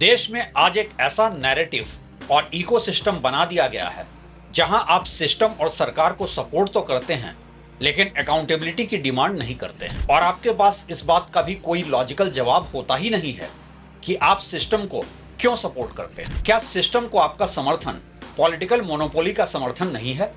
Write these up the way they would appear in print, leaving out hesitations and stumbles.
देश में आज एक ऐसा नैरेटिव और इकोसिस्टम बना दिया गया है जहां आप सिस्टम और सरकार को सपोर्ट तो करते हैं लेकिन अकाउंटेबिलिटी की डिमांड नहीं करते हैं और आपके पास इस बात का भी कोई लॉजिकल जवाब होता ही नहीं है कि आप सिस्टम को क्यों सपोर्ट करते हैं। क्या सिस्टम को आपका समर्थन पॉलिटिकल मोनोपोली का समर्थन नहीं है?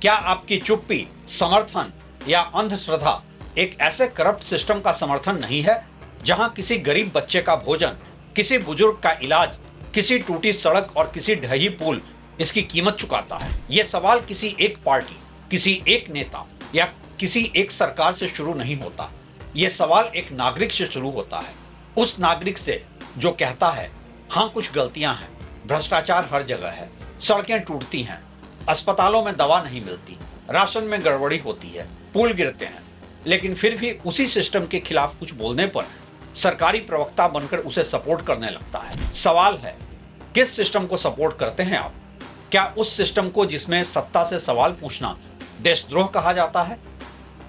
क्या आपकी चुप्पी, समर्थन या अंधश्रद्धा एक ऐसे करप्ट सिस्टम का समर्थन नहीं है जहां किसी गरीब बच्चे का भोजन, किसी बुजुर्ग का इलाज, किसी टूटी सड़क और किसी ढही पुल इसकी कीमत चुकाता है? यह सवाल किसी एक पार्टी, किसी एक नेता या किसी एक सरकार से शुरू नहीं होता। यह सवाल एक नागरिक से शुरू होता है, उस नागरिक से जो कहता है हाँ कुछ गलतियां हैं, भ्रष्टाचार हर जगह है, सड़कें टूटती हैं, अस्पतालों में दवा नहीं मिलती, राशन में गड़बड़ी होती है, पुल गिरते हैं, लेकिन फिर भी उसी सिस्टम के खिलाफ कुछ बोलने पर सरकारी प्रवक्ता बनकर उसे सपोर्ट करने लगता है। सवाल है, किस सिस्टम को सपोर्ट करते हैं आप? क्या उस सिस्टम को जिसमें सत्ता से सवाल पूछना देशद्रोह कहा जाता है?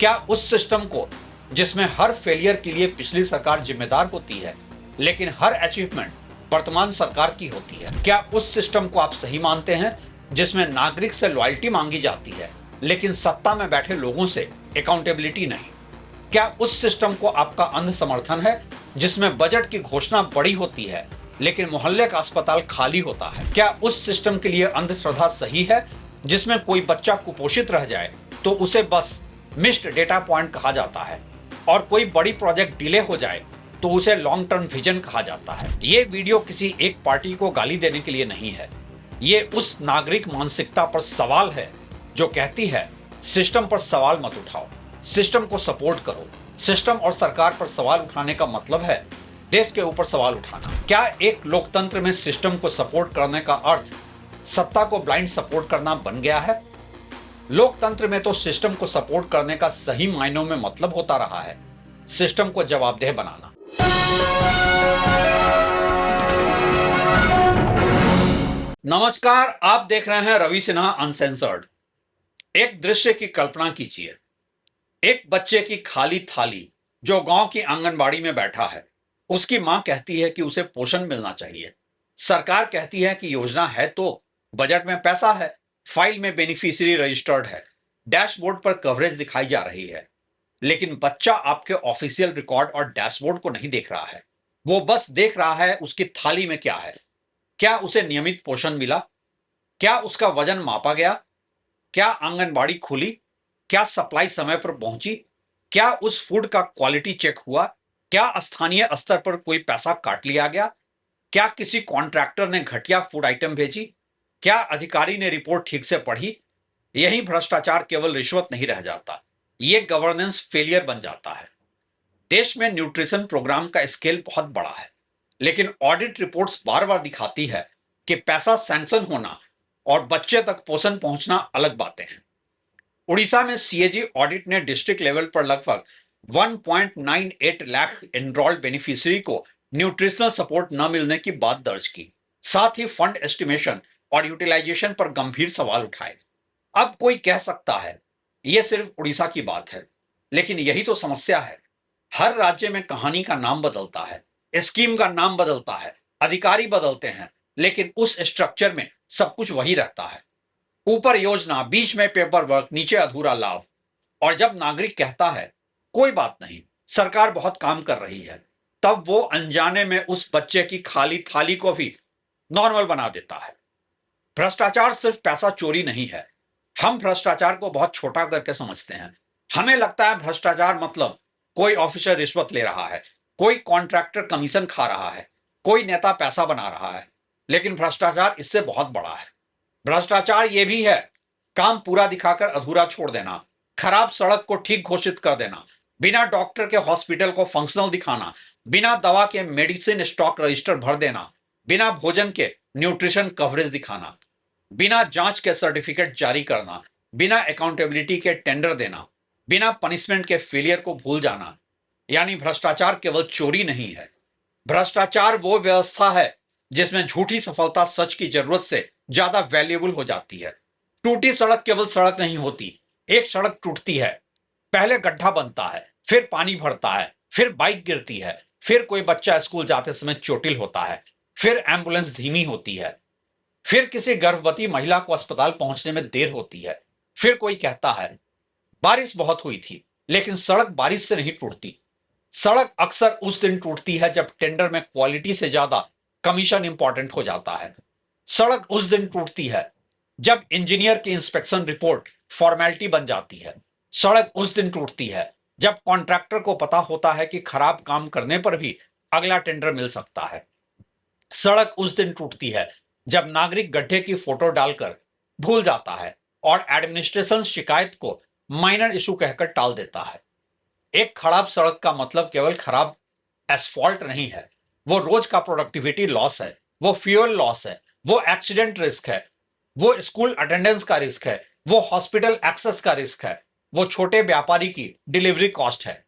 क्या उस सिस्टम को जिसमें हर फेलियर के लिए पिछली सरकार जिम्मेदार होती है लेकिन हर अचीवमेंट वर्तमान सरकार की होती है? क्या उस सिस्टम को आप सही मानते हैं जिसमें नागरिक से लॉयल्टी मांगी जाती है लेकिन सत्ता में बैठे लोगों से अकाउंटेबिलिटी नहीं? क्या उस सिस्टम को आपका अंध समर्थन है जिसमें बजट की घोषणा बड़ी होती है लेकिन मोहल्ले का अस्पताल खाली होता है? क्या उस सिस्टम के लिए अंधश्रद्धा सही है जिसमें कोई बच्चा कुपोषित रह जाए तो उसे बस मिस्ड डेटा पॉइंट कहा जाता है और कोई बड़ी प्रोजेक्ट डिले हो जाए तो उसे लॉन्ग टर्म विजन कहा जाता है? ये वीडियो किसी एक पार्टी को गाली देने के लिए नहीं है, ये उस नागरिक मानसिकता पर सवाल है जो कहती है सिस्टम पर सवाल मत उठाओ, सिस्टम को सपोर्ट करो। सिस्टम और सरकार पर सवाल उठाने का मतलब है देश के ऊपर सवाल उठाना। क्या एक लोकतंत्र में सिस्टम को सपोर्ट करने का अर्थ सत्ता को ब्लाइंड सपोर्ट करना बन गया है? लोकतंत्र में तो सिस्टम को सपोर्ट करने का सही मायनों में मतलब होता रहा है सिस्टम को जवाबदेह बनाना। नमस्कार, आप देख रहे हैं रवि सिन्हा अनसेंसर्ड। एक दृश्य की कल्पना कीजिए, एक बच्चे की खाली थाली जो गांव की आंगनबाड़ी में बैठा है। उसकी मां कहती है कि उसे पोषण मिलना चाहिए। सरकार कहती है कि योजना है तो बजट में पैसा है, फाइल में बेनिफिशियरी रजिस्टर्ड है, डैशबोर्ड पर कवरेज दिखाई जा रही है, लेकिन बच्चा आपके ऑफिशियल रिकॉर्ड और डैशबोर्ड को नहीं देख रहा है। वो बस देख रहा है उसकी थाली में क्या है। क्या उसे नियमित पोषण मिला? क्या उसका वजन मापा गया? क्या आंगनबाड़ी खुली? क्या सप्लाई समय पर पहुंची? क्या उस फूड का क्वालिटी चेक हुआ? क्या स्थानीय स्तर पर कोई पैसा काट लिया गया? क्या किसी कॉन्ट्रैक्टर ने घटिया फूड आइटम भेजी? क्या अधिकारी ने रिपोर्ट ठीक से पढ़ी? यही भ्रष्टाचार केवल रिश्वत नहीं रह जाता, ये गवर्नेंस फेलियर बन जाता है। देश में न्यूट्रिशन प्रोग्राम का स्केल बहुत बड़ा है, लेकिन ऑडिट रिपोर्ट्स बार बार दिखाती है कि पैसा सैंक्शन होना और बच्चे तक पोषण पहुंचना अलग बातें हैं। उड़ीसा में सीएजी ऑडिट ने डिस्ट्रिक्ट लेवल पर लगभग 1.98 लाख एनरोल्ड बेनिफिशियरी को न्यूट्रिशनल सपोर्ट न मिलने की बात दर्ज की। साथ ही फंड एस्टिमेशन और यूटिलाइजेशन पर गंभीर सवाल उठाए। अब कोई कह सकता है यह सिर्फ उड़ीसा की बात है, लेकिन यही तो समस्या है। हर राज्य में कहानी का नाम बदलता है, स्कीम का नाम बदलता है, अधिकारी बदलते हैं, लेकिन उस स्ट्रक्चर में सब कुछ वही रहता है। ऊपर योजना, बीच में पेपर वर्क, नीचे अधूरा लाभ। और जब नागरिक कहता है कोई बात नहीं, सरकार बहुत काम कर रही है, तब वो अनजाने में उस बच्चे की खाली थाली को भी नॉर्मल बना देता है। भ्रष्टाचार सिर्फ पैसा चोरी नहीं है। हम भ्रष्टाचार को बहुत छोटा करके समझते हैं। हमें लगता है भ्रष्टाचार मतलब कोई ऑफिसर रिश्वत ले रहा है, कोई कॉन्ट्रैक्टर कमीशन खा रहा है, कोई नेता पैसा बना रहा है, लेकिन भ्रष्टाचार इससे बहुत बड़ा है। भ्रष्टाचार ये भी है काम पूरा दिखाकर अधूरा छोड़ देना, खराब सड़क को ठीक घोषित कर देना, बिना डॉक्टर के हॉस्पिटल को फंक्शनल दिखाना, बिना दवा के मेडिसिन स्टॉक रजिस्टर भर देना, बिना भोजन के न्यूट्रिशन कवरेज दिखाना, बिना जांच के सर्टिफिकेट जारी करना, बिना अकाउंटेबिलिटी के टेंडर देना, बिना पनिशमेंट के फेलियर को भूल जाना। यानी भ्रष्टाचार केवल चोरी नहीं है, भ्रष्टाचार वो व्यवस्था है जिसमें झूठी सफलता सच की जरूरत से ज्यादा वैल्यूएबल हो जाती है। टूटी सड़क केवल सड़क नहीं होती, एक सड़क टूटती है, पहले गड्ढा बनता है, फिर पानी भरता है, फिर बाइक गिरती है, फिर कोई बच्चा स्कूल जाते समय चोटिल होता है, फिर एम्बुलेंस धीमी होती है, फिर किसी गर्भवती महिला को अस्पताल पहुंचने में देर होती है, फिर कोई कहता है बारिश बहुत हुई थी, लेकिन सड़क बारिश से नहीं टूटती। सड़क अक्सर उस दिन टूटती है जब टेंडर में क्वालिटी से ज्यादा कमीशन इंपॉर्टेंट हो जाता है। सड़क उस दिन टूटती है जब इंजीनियर की इंस्पेक्शन रिपोर्ट फॉर्मेलिटी बन जाती है। सड़क उस दिन टूटती है जब कॉन्ट्रैक्टर को पता होता है कि खराब काम करने पर भी अगला टेंडर मिल सकता है। सड़क उस दिन टूटती है जब नागरिक गड्ढे की फोटो डालकर भूल जाता है और एडमिनिस्ट्रेशन शिकायत को माइनर इशू कहकर टाल देता है। एक खराब सड़क का मतलब केवल खराब एसफॉल्ट नहीं है, वो रोज का प्रोडक्टिविटी लॉस है, वो फ्यूल लॉस है, वो एक्सीडेंट रिस्क है, वो स्कूल अटेंडेंस का रिस्क है, वो हॉस्पिटल एक्सेस का रिस्क है, वो छोटे व्यापारी की डिलीवरी कॉस्ट है,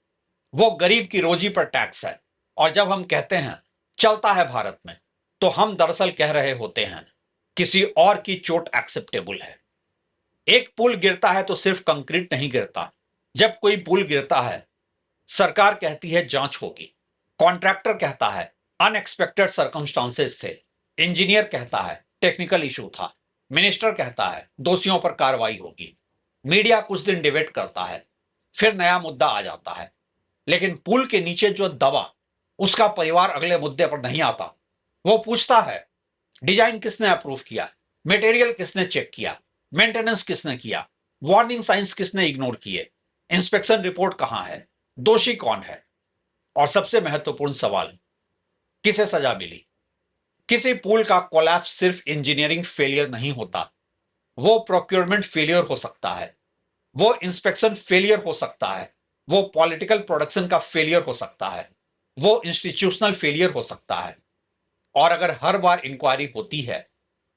वो गरीब की रोजी पर टैक्स है। और जब हम कहते हैं चलता है भारत में, तो हम दरअसल कह रहे होते हैं किसी और की चोट एक्सेप्टेबल है। एक पुल गिरता है तो सिर्फ कंक्रीट नहीं गिरता। जब कोई पुल गिरता है, सरकार कहती है जांच होगी, कॉन्ट्रैक्टर कहता है अनएक्सपेक्टेड सर्कमस्टांसेस थे, इंजीनियर कहता है टेक्निकल इशू था, मिनिस्टर कहता है दोषियों पर कार्रवाई होगी, मीडिया कुछ दिन डिबेट करता है, फिर नया मुद्दा आ जाता है। लेकिन पुल के नीचे जो दबा, उसका परिवार अगले मुद्दे पर नहीं आता। वो पूछता है डिजाइन किसने अप्रूव किया, मटेरियल किसने चेक किया, मेंटेनेंस किसने किया, वार्निंग साइंस किसने इग्नोर किए, इंस्पेक्शन रिपोर्ट कहां है, दोषी कौन है, और सबसे महत्वपूर्ण सवाल किसे सजा मिली। किसी पुल का कोलैप्स सिर्फ इंजीनियरिंग फेलियर नहीं होता, वो प्रोक्योरमेंट फेलियर हो सकता है, वो इंस्पेक्शन फेलियर हो सकता है, वो पॉलिटिकल प्रोडक्शन का फेलियर हो सकता है, वो इंस्टीट्यूशनल फेलियर हो सकता है। और अगर हर बार इंक्वायरी होती है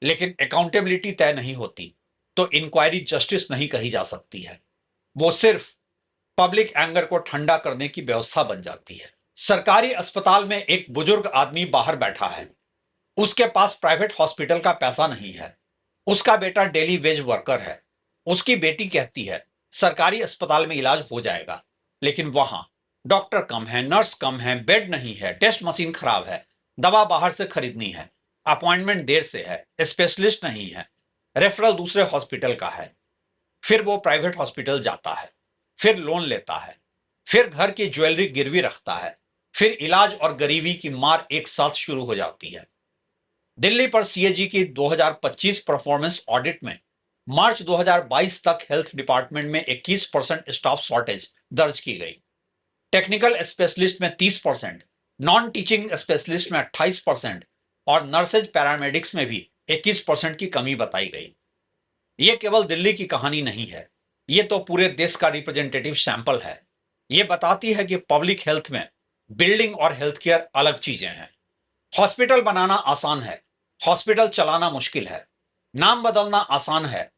लेकिन अकाउंटेबिलिटी तय नहीं होती, तो इंक्वायरी जस्टिस नहीं कही जा सकती है, वो सिर्फ पब्लिक एंगर को ठंडा करने की व्यवस्था बन जाती है। सरकारी अस्पताल में एक बुजुर्ग आदमी बाहर बैठा है, उसके पास प्राइवेट हॉस्पिटल का पैसा नहीं है, उसका बेटा डेली वेज वर्कर है, उसकी बेटी कहती है सरकारी अस्पताल में इलाज हो जाएगा, लेकिन वहां डॉक्टर कम है, नर्स कम है, बेड नहीं है, टेस्ट मशीन खराब है, दवा बाहर से खरीदनी है, अपॉइंटमेंट देर से है, स्पेशलिस्ट नहीं है, रेफरल दूसरे हॉस्पिटल का है। फिर वो प्राइवेट हॉस्पिटल जाता है, फिर लोन लेता है, फिर घर की ज्वेलरी गिरवी रखता है, फिर इलाज और गरीबी की मार एक साथ शुरू हो जाती है। दिल्ली पर सीएजी की 2025 परफॉर्मेंस ऑडिट में मार्च 2022 तक हेल्थ डिपार्टमेंट में 21% स्टाफ शॉर्टेज दर्ज की गई। टेक्निकल स्पेशलिस्ट में 30%, नॉन टीचिंग स्पेशलिस्ट में 28% और नर्सेज पैरामेडिक्स में भी 21% की कमी बताई गई। यह केवल दिल्ली की कहानी नहीं है, यह तो पूरे देश का रिप्रेजेंटेटिव सैंपल है। यह बताती है कि पब्लिक हेल्थ में बिल्डिंग और हेल्थ केयर अलग चीजें हैं। हॉस्पिटल बनाना आसान है, हॉस्पिटल चलाना मुश्किल है। नाम बदलना आसान है,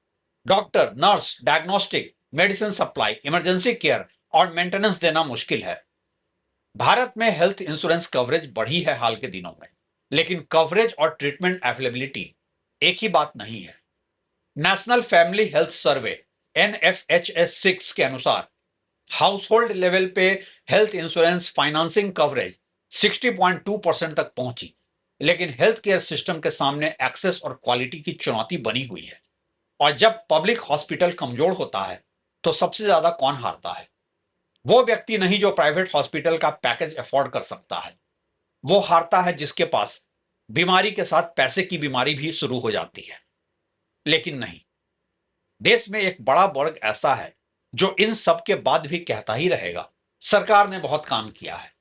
doctor, nurse, diagnostic, medicine supply, emergency care और मेंटेनेंस देना मुश्किल है। भारत में हेल्थ इंश्योरेंस कवरेज बढ़ी है हाल के दिनों में, लेकिन कवरेज और ट्रीटमेंट अवेलेबिलिटी एक ही बात नहीं है। National family health survey NFHS6 के अनुसार हाउस होल्ड लेवल पे हेल्थ इंश्योरेंस फाइनेंसिंग कवरेज 60.2% तक पहुंची, लेकिन हेल्थ केयर सिस्टम के सामने एक्सेस और क्वालिटी की चुनौती बनी हुई है। और जब पब्लिक हॉस्पिटल कमजोर होता है, तो सबसे ज्यादा कौन हारता है? वो व्यक्ति नहीं जो प्राइवेट हॉस्पिटल का पैकेज अफोर्ड कर सकता है, वो हारता है जिसके पास बीमारी के साथ पैसे की बीमारी भी शुरू हो जाती है। लेकिन नहीं, देश में एक बड़ा वर्ग ऐसा है जो इन सब के बाद भी कहता ही रहेगा सरकार ने बहुत काम किया है।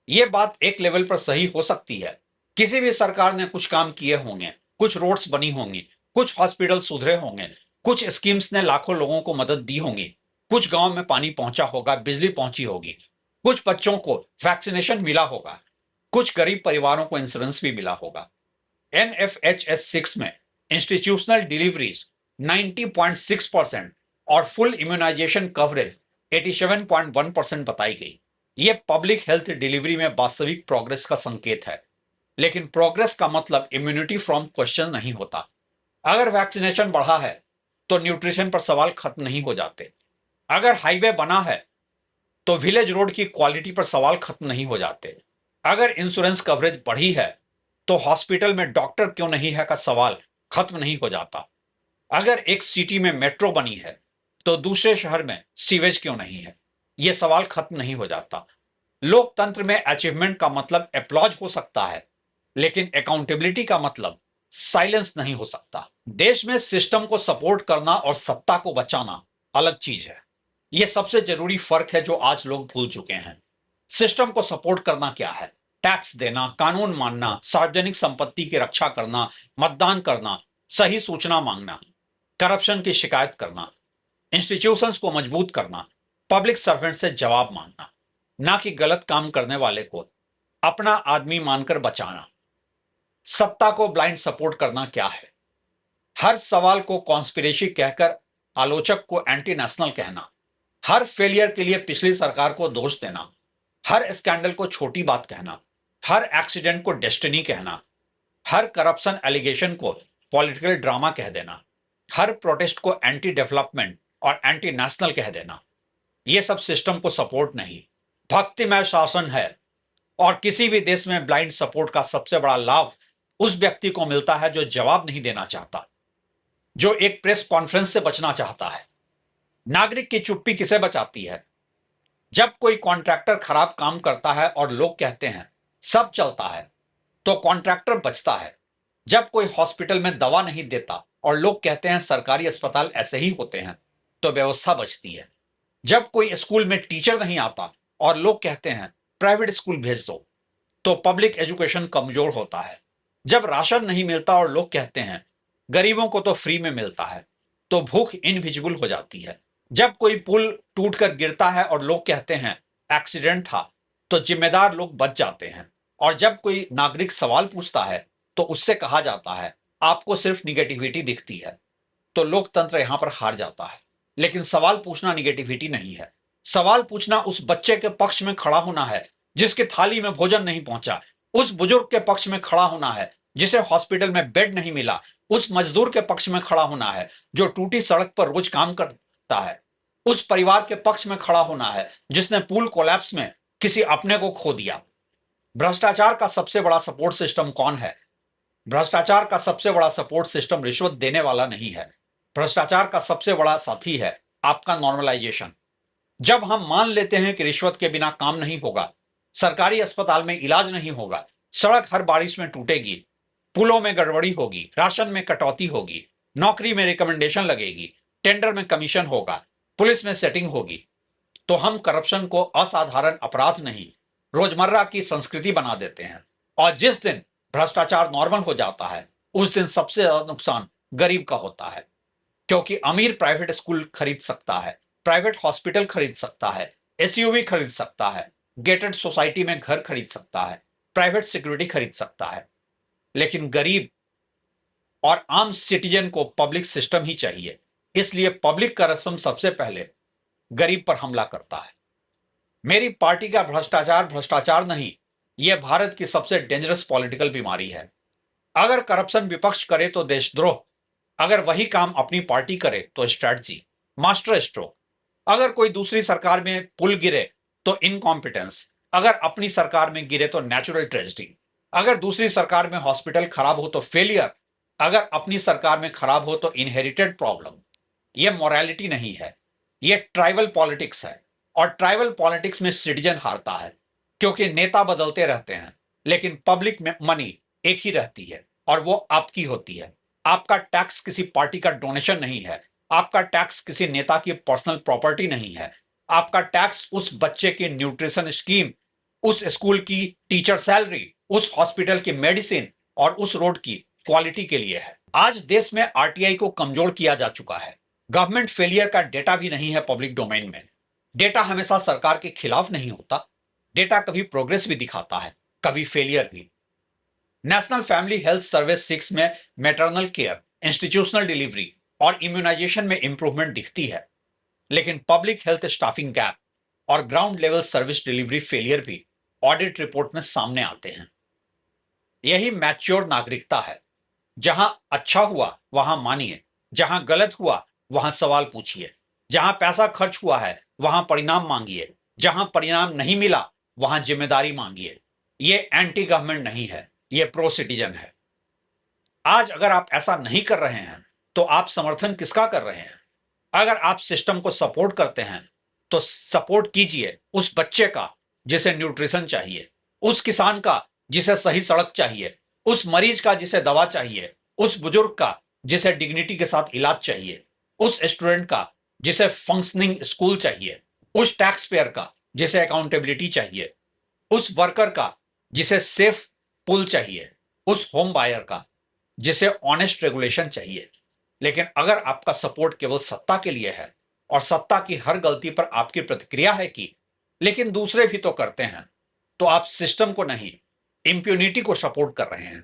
यह बात एक लेवल पर सही हो सकती है, किसी भी सरकार ने कुछ काम किए होंगे, कुछ रोड्स बनी होंगी, कुछ हॉस्पिटल सुधरे होंगे, कुछ स्कीम्स ने लाखों लोगों को मदद दी होंगी, कुछ गांव में पानी पहुंचा होगा, बिजली पहुंची होगी, कुछ बच्चों को वैक्सीनेशन मिला होगा, कुछ गरीब परिवारों को इंश्योरेंस भी मिला होगा। NFHS6 में इंस्टीट्यूशनल डिलीवरीज 90.6% और फुल इम्यूनाइजेशन कवरेज 87.1% बताई गई। यह पब्लिक हेल्थ डिलीवरी में वास्तविक प्रोग्रेस का संकेत है, लेकिन प्रोग्रेस का मतलब इम्यूनिटी फ्रॉम क्वेश्चन नहीं होता। अगर वैक्सीनेशन बढ़ा है तो न्यूट्रिशन पर सवाल खत्म नहीं हो जाते। अगर हाईवे बना है तो विलेज रोड की क्वालिटी पर सवाल खत्म नहीं हो जाते। अगर इंश्योरेंस कवरेज बढ़ी है तो हॉस्पिटल में डॉक्टर क्यों नहीं है का सवाल खत्म नहीं हो जाता। अगर एक सिटी में मेट्रो बनी है तो दूसरे शहर में सीवेज क्यों नहीं है, यह सवाल खत्म नहीं हो जाता। लोकतंत्र में अचीवमेंट का मतलब एप्लॉज हो सकता है, लेकिन अकाउंटेबिलिटी का मतलब साइलेंस नहीं हो सकता। देश में सिस्टम को सपोर्ट करना और सत्ता को बचाना अलग चीज है। यह सबसे जरूरी फर्क है जो आज लोग भूल चुके हैं। सिस्टम को सपोर्ट करना क्या है? टैक्स देना, कानून मानना, सार्वजनिक संपत्ति की रक्षा करना, मतदान करना, सही सूचना मांगना, करप्शन की शिकायत करना, इंस्टीट्यूशंस को मजबूत करना, पब्लिक सर्वेंट से जवाब मांगना, ना कि गलत काम करने वाले को अपना आदमी मानकर बचाना। सत्ता को ब्लाइंड सपोर्ट करना क्या है? हर सवाल को कॉन्स्पिरेसी कहकर आलोचक को एंटी नेशनल कहना, हर फेलियर के लिए पिछली सरकार को दोष देना, हर स्कैंडल को छोटी बात कहना, हर एक्सीडेंट को डेस्टिनी कहना, हर करप्शन एलिगेशन को पॉलिटिकल ड्रामा कह देना, हर प्रोटेस्ट को एंटी डेवलपमेंट और एंटी नेशनल कह देना, यह सब सिस्टम को सपोर्ट नहीं, भक्तिमय शासन है। और किसी भी देश में ब्लाइंड सपोर्ट का सबसे बड़ा लाभ उस व्यक्ति को मिलता है जो जवाब नहीं देना चाहता, जो एक प्रेस कॉन्फ्रेंस से बचना चाहता है। नागरिक की चुप्पी किसे बचाती है? जब कोई कॉन्ट्रैक्टर खराब काम करता है और लोग कहते हैं सब चलता है, तो कॉन्ट्रैक्टर बचता है। जब कोई हॉस्पिटल में दवा नहीं देता और लोग कहते हैं सरकारी अस्पताल ऐसे ही होते हैं, तो व्यवस्था बचती है। जब कोई स्कूल में टीचर नहीं आता और लोग कहते हैं प्राइवेट स्कूल भेज दो, तो पब्लिक एजुकेशन कमजोर होता है। जब राशन नहीं मिलता और लोग कहते हैं गरीबों को तो फ्री में मिलता है, तो भूख इनविजिबल हो जाती है। जब कोई पुल टूटकर गिरता है और लोग कहते हैं एक्सीडेंट था, तो जिम्मेदार लोग बच जाते हैं। और जब कोई नागरिक सवाल पूछता है तो उससे कहा जाता है आपको सिर्फ निगेटिविटी दिखती है, तो लोकतंत्र यहां पर हार जाता है। लेकिन सवाल पूछना निगेटिविटी नहीं है। सवाल पूछना उस बच्चे के पक्ष में खड़ा होना है जिसके थाली में भोजन नहीं पहुंचा, उस बुजुर्ग के पक्ष में खड़ा होना है जिसे हॉस्पिटल में बेड नहीं मिला, उस मजदूर के पक्ष में खड़ा होना है जो टूटी सड़क पर रोज काम करता है, उस परिवार के पक्ष में खड़ा होना है जिसने पूल कोलैप्स में किसी अपने को खो दिया। भ्रष्टाचार का सबसे बड़ा सपोर्ट सिस्टम कौन है? भ्रष्टाचार का सबसे बड़ा सपोर्ट सिस्टम रिश्वत देने वाला नहीं है। भ्रष्टाचार का सबसे बड़ा साथी है आपका नॉर्मलाइजेशन। जब हम मान लेते हैं कि रिश्वत के बिना काम नहीं होगा, सरकारी अस्पताल में इलाज नहीं होगा, सड़क हर बारिश में टूटेगी, पुलों में गड़बड़ी होगी, राशन में कटौती होगी, नौकरी में रिकमेंडेशन लगेगी, टेंडर में कमीशन होगा, पुलिस में सेटिंग होगी, तो हम करप्शन को असाधारण अपराध नहीं, रोजमर्रा की संस्कृति बना देते हैं। और जिस दिन भ्रष्टाचार नॉर्मल हो जाता है, उस दिन सबसे ज्यादा नुकसान गरीब का होता है। क्योंकि अमीर प्राइवेट स्कूल खरीद सकता है, प्राइवेट हॉस्पिटल खरीद सकता है, एसयूवी खरीद सकता है, गेटेड सोसाइटी में घर खरीद सकता है, प्राइवेट सिक्योरिटी खरीद सकता है। लेकिन गरीब और आम सिटीजन को पब्लिक सिस्टम ही चाहिए। इसलिए पब्लिक करप्शन सबसे पहले गरीब पर हमला करता है। मेरी पार्टी का भ्रष्टाचार भ्रष्टाचार नहीं, यह भारत की सबसे डेंजरस पॉलिटिकल बीमारी है। अगर करप्शन विपक्ष करे तो देशद्रोह, अगर वही काम अपनी पार्टी करे तो स्ट्रैटेजी, मास्टर स्ट्रोक। अगर कोई दूसरी सरकार में पुल गिरे तो इनकॉम्पिटेंस, अगर अपनी सरकार में गिरे तो नेचुरल ट्रेजेडी, अगर दूसरी सरकार में हॉस्पिटल खराब हो तो फेलियर, अगर अपनी सरकार में खराब हो तो इनहेरिटेड प्रॉब्लम। यह मोरालिटी नहीं है, यह ट्राइबल पॉलिटिक्स है। और ट्राइबल पॉलिटिक्स में सिटीजन हारता है, क्योंकि नेता बदलते रहते हैं लेकिन पब्लिक में मनी एक ही रहती है और वो आपकी होती है। आपका टैक्स किसी पार्टी का डोनेशन नहीं है, आपका टैक्स किसी नेता की पर्सनल प्रॉपर्टी नहीं है। आपका टैक्स उस बच्चे की न्यूट्रिशन स्कीम, उस स्कूल की टीचर सैलरी, उस हॉस्पिटल की मेडिसिन और उस रोड की क्वालिटी के लिए है। आज देश में आरटीआई को कमजोर किया जा चुका है। गवर्नमेंट फेलियर का डेटा भी नहीं है पब्लिक डोमेन में। डेटा हमेशा सरकार के खिलाफ नहीं होता। डेटा कभी प्रोग्रेस भी दिखाता है, कभी फेलियर भी। नेशनल फैमिली हेल्थ सर्विस 6 में मैटरनल केयर, इंस्टीट्यूशनल डिलीवरी और इम्यूनाइजेशन में इंप्रूवमेंट दिखती है, लेकिन पब्लिक हेल्थ स्टाफिंग गैप और ground level service delivery failure भी ऑडिट रिपोर्ट में सामने आते हैं। यही मैच्योर नागरिकता है। जहां अच्छा हुआ वहां मानिए, जहां गलत हुआ वहां सवाल पूछिए, जहां पैसा खर्च हुआ है वहां परिणाम मांगिए, जहां परिणाम नहीं मिला वहां जिम्मेदारी मांगिए। ये एंटी गवर्नमेंट नहीं है, ये प्रो सिटीजन है। आज अगर आप ऐसा नहीं कर रहे हैं तो आप समर्थन किसका कर रहे हैं? अगर आप सिस्टम को सपोर्ट करते हैं तो सपोर्ट कीजिए उस बच्चे का जिसे न्यूट्रिशन चाहिए, उस किसान का जिसे सही सड़क चाहिए, उस मरीज का जिसे दवा चाहिए, उस बुजुर्ग का जिसे डिग्निटी के साथ इलाज चाहिए, उस स्टूडेंट का जिसे फंक्शनिंग स्कूल चाहिए, उस टैक्स पेयर का जिसे अकाउंटेबिलिटी चाहिए, उस वर्कर का जिसे सेफ पुल चाहिए, उस होम बायर का जिसे ऑनेस्ट रेगुलेशन चाहिए। लेकिन अगर आपका सपोर्ट केवल सत्ता के लिए है और सत्ता की हर गलती पर आपकी प्रतिक्रिया है कि लेकिन दूसरे भी तो करते हैं, तो आप सिस्टम को नहीं, इंप्यूनिटी को सपोर्ट कर रहे हैं।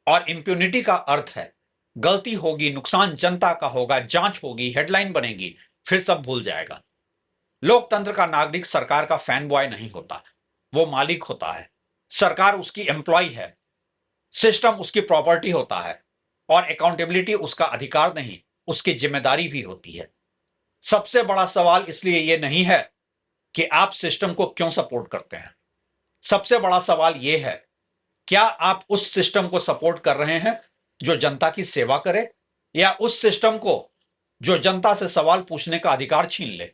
और इंप्यूनिटी का अर्थ है गलती होगी, नुकसान जनता का होगा, जांच होगी, हेडलाइन बनेगी, फिर सब भूल जाएगा। लोकतंत्र का नागरिक सरकार का फैन बॉय नहीं होता, वो मालिक होता है। सरकार उसकी एम्प्लॉय है, सिस्टम उसकी प्रॉपर्टी होता है और अकाउंटेबिलिटी उसका अधिकार नहीं, उसकी जिम्मेदारी भी होती है। सबसे बड़ा सवाल इसलिए यह नहीं है कि आप सिस्टम को क्यों सपोर्ट करते हैं। सबसे बड़ा सवाल यह है, क्या आप उस सिस्टम को सपोर्ट कर रहे हैं जो जनता की सेवा करे, या उस सिस्टम को जो जनता से सवाल पूछने का अधिकार छीन ले?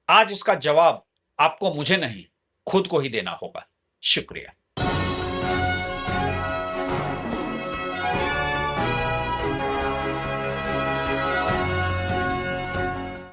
आज इसका जवाब आपको मुझे नहीं, खुद को ही देना होगा। शुक्रिया।